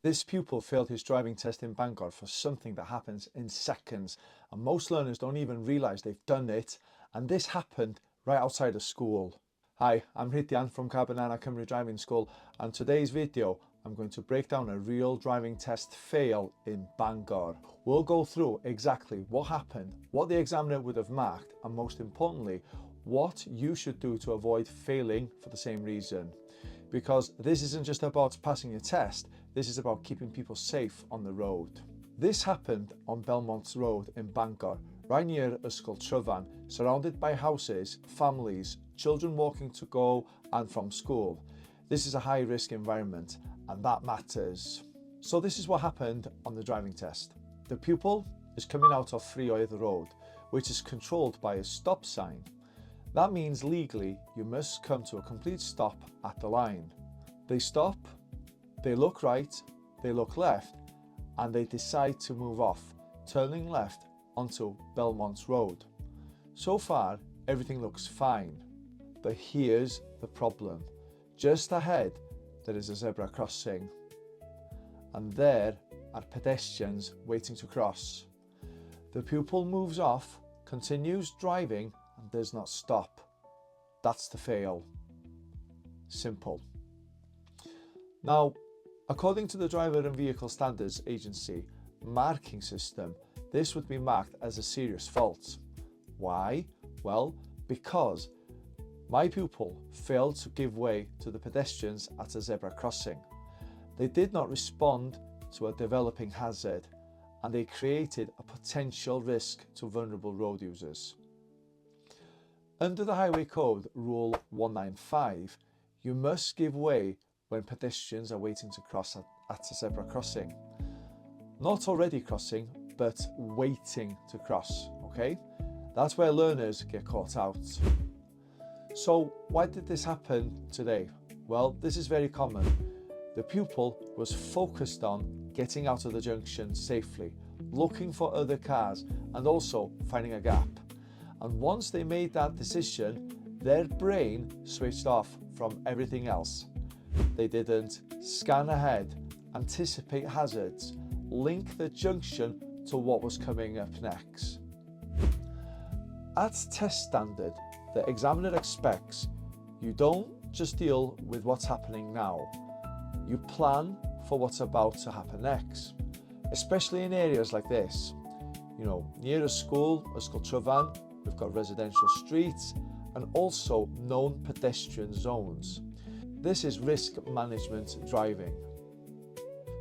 This pupil failed his driving test in Bangor for something that happens in seconds, and most learners don't even realise they've done it, and this happened right outside of school. Hi, I'm Hristian from Carbanana Cymru Driving School, and today's video I'm going to break down a real driving test fail in Bangor. We'll go through exactly what happened, what the examiner would have marked, and most importantly, what you should do to avoid failing for the same reason. Because this isn't just about passing your test, this is about keeping people safe on the road. This happened on Belmont Road in Bangor, right near Ysgol Tryfan, surrounded by houses, families, children walking to go and from school. This is a high risk environment, and that matters. So this is what happened on the driving test. The pupil is coming out of Freoedd Road, which is controlled by a stop sign. That means legally you must come to a complete stop at the line. They stop, they look right, they look left, and they decide to move off, turning left onto Belmont Road. So far, everything looks fine. But here's the problem. Just ahead, there is a zebra crossing. And there are pedestrians waiting to cross. The pupil moves off, continues driving, and does not stop. That's the fail. Simple. Now, according to the Driver and Vehicle Standards Agency marking system, this would be marked as a serious fault. Why? Well, because my pupil failed to give way to the pedestrians at a zebra crossing. They did not respond to a developing hazard, and they created a potential risk to vulnerable road users. Under the Highway Code Rule 195, you must give way when pedestrians are waiting to cross at a zebra crossing. Not already crossing, but waiting to cross, okay? That's where learners get caught out. So why did this happen today? Well, this is very common. The pupil was focused on getting out of the junction safely, looking for other cars, and also finding a gap. And once they made that decision, their brain switched off from everything else. They didn't scan ahead, anticipate hazards, link the junction to what was coming up next. At test standard, the examiner expects you don't just deal with what's happening now, you plan for what's about to happen next, especially in areas like this. Near a school, Ysgol Tryfan, we've got residential streets and also known pedestrian zones. This is risk management driving.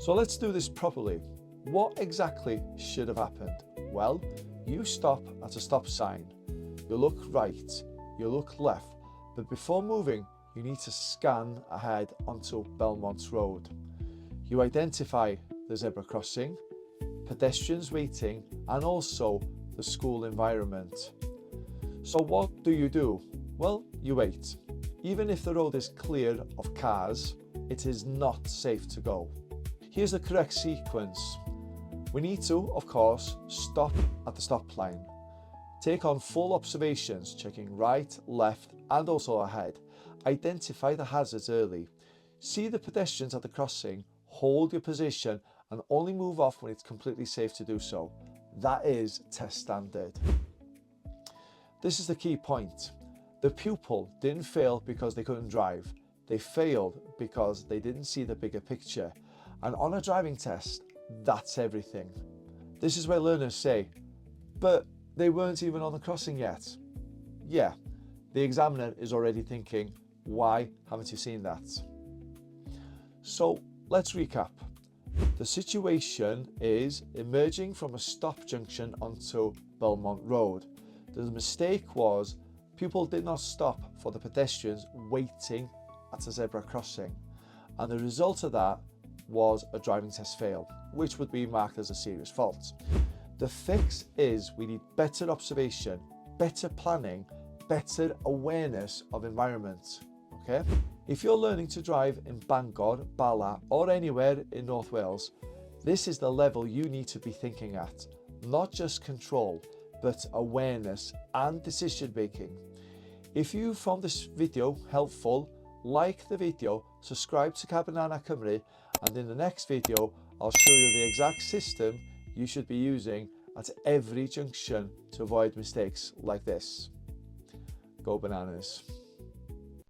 So let's do this properly. What exactly should have happened? Well, you stop at a stop sign. You look right, you look left, but before moving, you need to scan ahead onto Belmont Road. You identify the zebra crossing, pedestrians waiting, and also the school environment. So what do? Well, you wait. Even if the road is clear of cars, it is not safe to go. Here's the correct sequence. We need to, of course, stop at the stop line. Take on full observations, checking right, left, and also ahead. Identify the hazards early. See the pedestrians at the crossing, hold your position, and only move off when it's completely safe to do so. That is test standard. This is the key point. The pupil didn't fail because they couldn't drive. They failed because they didn't see the bigger picture. And on a driving test, that's everything. This is where learners say, but they weren't even on the crossing yet. Yeah, the examiner is already thinking, why haven't you seen that? So let's recap. The situation is emerging from a stop junction onto Belmont Road. The mistake was pupil did not stop for the pedestrians waiting at a zebra crossing, and the result of that was a driving test fail, which would be marked as a serious fault. The fix is we need better observation, better planning, better awareness of environment, okay? If you're learning to drive in Bangor, Bala, or anywhere in North Wales, this is the level you need to be thinking at. Not just control, but awareness and decision making. If you found this video helpful, like the video, subscribe to Cabanana Cymru, and in the next video I'll show you the exact system you should be using at every junction to avoid mistakes like this. Go bananas.